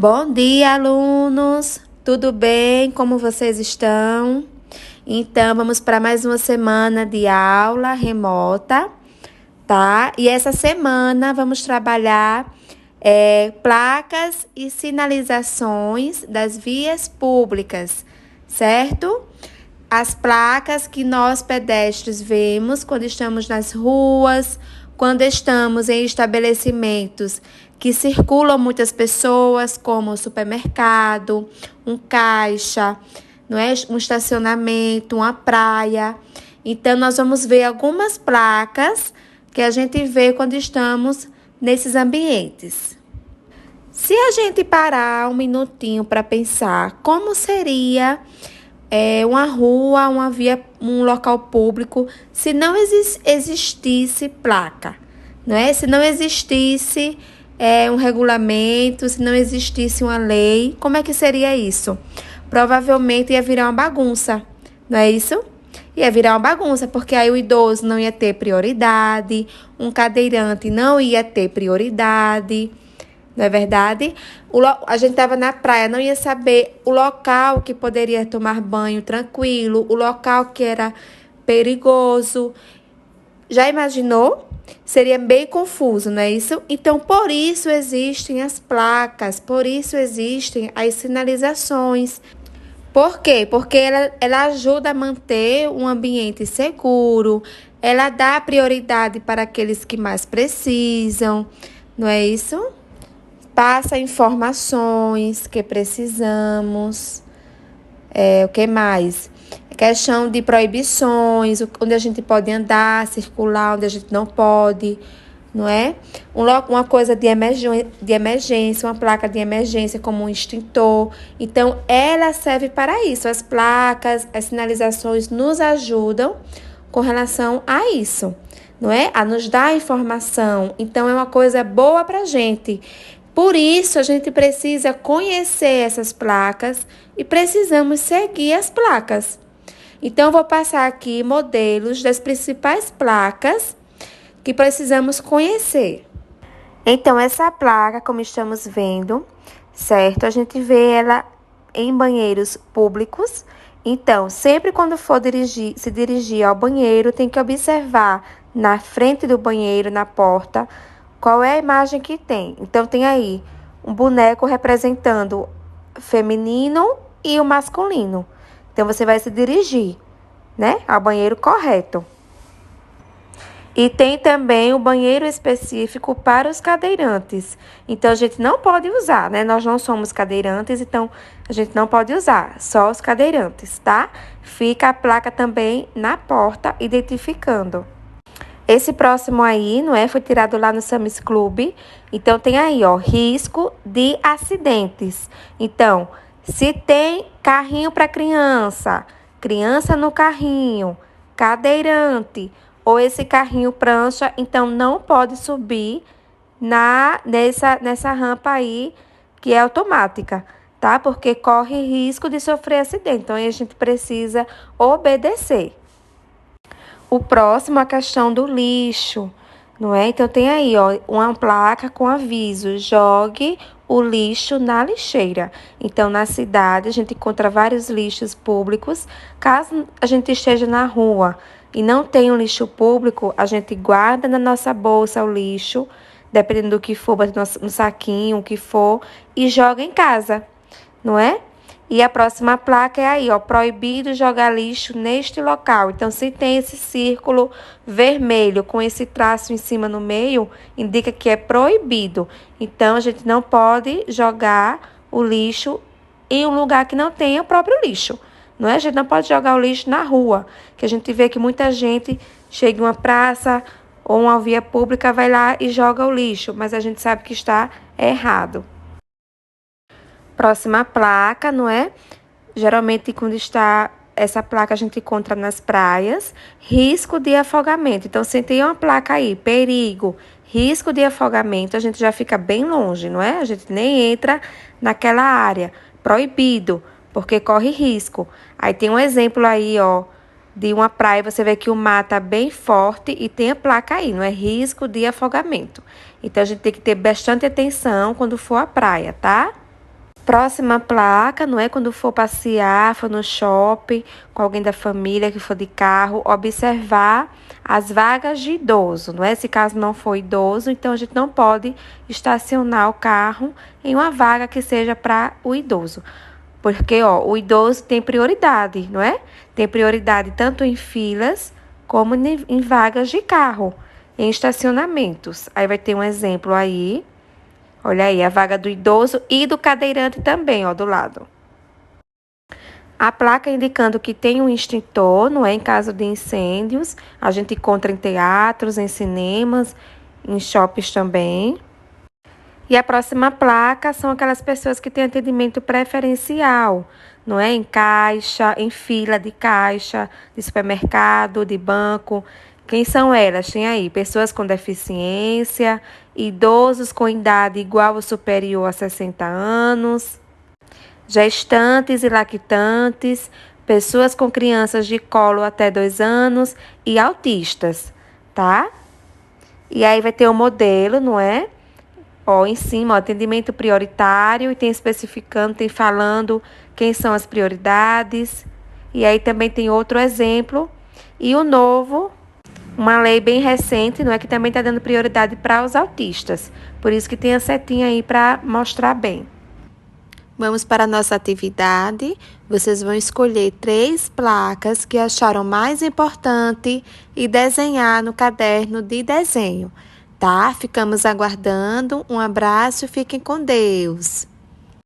Bom dia, alunos! Tudo bem? Como vocês estão? Então, vamos para mais uma semana de aula remota, tá? E essa semana vamos trabalhar placas e sinalizações das vias públicas, certo? As placas que nós pedestres vemos quando estamos nas ruas, quando estamos em estabelecimentos que circulam muitas pessoas, como o supermercado, um caixa, não é? Um estacionamento, uma praia. Então, nós vamos ver algumas placas que a gente vê quando estamos nesses ambientes. Se a gente parar um minutinho para pensar como seria uma rua, uma via, um local público, se não existisse placa, não é? Se não existisse um regulamento, se não existisse uma lei, como é que seria isso? Provavelmente ia virar uma bagunça, não é isso? Ia virar uma bagunça, porque aí o idoso não ia ter prioridade, um cadeirante não ia ter prioridade, não é verdade? A gente estava na praia, não ia saber o local que poderia tomar banho tranquilo, o local que era perigoso. Já imaginou? Seria bem confuso, não é isso? Então, por isso existem as placas, por isso existem as sinalizações. Por quê? Porque ela ajuda a manter um ambiente seguro, ela dá prioridade para aqueles que mais precisam, não é isso? Passa informações que precisamos. O que mais? Questão de proibições, onde a gente pode andar, circular, onde a gente não pode, não é? Uma coisa de emergência, uma placa de emergência como um extintor. Então, ela serve para isso. As placas, as sinalizações nos ajudam com relação a isso, não é? A nos dar informação. Então, é uma coisa boa para a gente. Por isso, a gente precisa conhecer essas placas e precisamos seguir as placas. Então, vou passar aqui modelos das principais placas que precisamos conhecer. Então, essa placa, como estamos vendo, certo? A gente vê ela em banheiros públicos. Então, sempre quando for se dirigir ao banheiro, tem que observar na frente do banheiro, na porta, qual é a imagem que tem. Então, tem aí um boneco representando feminino e o masculino. Então, você vai se dirigir, né, ao banheiro correto. E tem também o banheiro específico para os cadeirantes. Então, a gente não pode usar, né? Nós não somos cadeirantes, então a gente não pode usar, só os cadeirantes, tá? Fica a placa também na porta, identificando. Esse próximo aí, não é? Foi tirado lá no Sam's Club. Então, tem aí, ó, risco de acidentes. Então, se tem carrinho para criança, criança no carrinho, cadeirante, ou esse carrinho prancha, então não pode subir nessa rampa aí, que é automática, tá? Porque corre risco de sofrer acidente. Então, aí a gente precisa obedecer. O próximo, a questão do lixo, não é? Então, tem aí, ó, uma placa com aviso: jogue o lixo na lixeira. Então, na cidade, a gente encontra vários lixos públicos. Caso a gente esteja na rua e não tenha um lixo público, a gente guarda na nossa bolsa o lixo, dependendo do que for, bota no saquinho, o que for, e joga em casa, não é? E a próxima placa é aí, ó, proibido jogar lixo neste local. Então, se tem esse círculo vermelho com esse traço em cima no meio, indica que é proibido. Então, a gente não pode jogar o lixo em um lugar que não tenha o próprio lixo, não é? A gente não pode jogar o lixo na rua, que a gente vê que muita gente chega em uma praça ou uma via pública, vai lá e joga o lixo, mas a gente sabe que está errado. Próxima placa, não é? Geralmente, quando está essa placa, a gente encontra nas praias, risco de afogamento. Então, se tem uma placa aí, perigo, risco de afogamento, a gente já fica bem longe, não é? A gente nem entra naquela área, proibido, porque corre risco. Aí tem um exemplo aí, ó, de uma praia, você vê que o mar tá bem forte e tem a placa aí, não é? Risco de afogamento. Então, a gente tem que ter bastante atenção quando for à praia, tá? Próxima placa, não é? Quando for passear, for no shopping, com alguém da família que for de carro, observar as vagas de idoso, não é? Se caso não for idoso, então a gente não pode estacionar o carro em uma vaga que seja para o idoso. Porque, ó, o idoso tem prioridade, não é? Tem prioridade tanto em filas como em vagas de carro, em estacionamentos. Aí vai ter um exemplo aí. Olha aí, a vaga do idoso e do cadeirante também, ó, do lado. A placa indicando que tem um extintor, não é? Em caso de incêndios. A gente encontra em teatros, em cinemas, em shoppings também. E a próxima placa são aquelas pessoas que têm atendimento preferencial, não é? Em caixa, em fila de caixa, de supermercado, de banco. Quem são elas? Tem aí pessoas com deficiência, idosos com idade igual ou superior a 60 anos, gestantes e lactantes, pessoas com crianças de colo até 2 anos e autistas, tá? E aí vai ter o modelo, não é? Ó, em cima, ó, atendimento prioritário, e tem especificando, tem falando quem são as prioridades. E aí também tem outro exemplo. E o novo, uma lei bem recente, não é? Que também está dando prioridade para os autistas. Por isso que tem a setinha aí para mostrar bem. Vamos para a nossa atividade. Vocês vão escolher 3 placas que acharam mais importante e desenhar no caderno de desenho. Tá? Ficamos aguardando. Um abraço e fiquem com Deus.